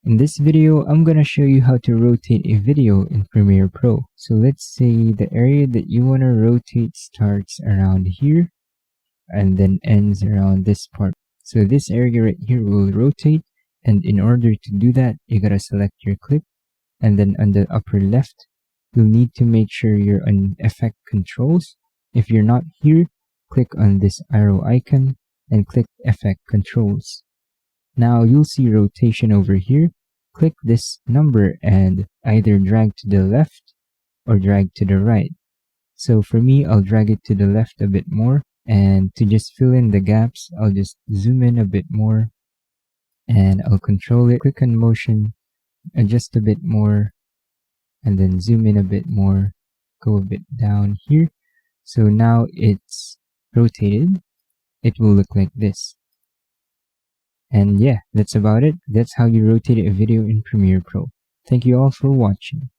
In this video, I'm gonna show you how to rotate a video in Premiere Pro. So let's say the area that you wanna rotate starts around here and then ends around this part. So this area right here will rotate, and in order to do that, you gotta select your clip, and then on the upper left, you'll need to make sure you're on Effect Controls. If you're not here, click on this arrow icon and click Effect Controls. Now you'll see rotation over here. Click this number and either drag to the left or drag to the right. So for me, I'll drag it to the left a bit more, and to just fill in the gaps, I'll just zoom in a bit more and I'll control it. Click on motion, adjust a bit more, and then zoom in a bit more, go a bit down here. So now it's rotated. It will look like this. And yeah, that's about it. That's how you rotate a video in Premiere Pro. Thank you all for watching.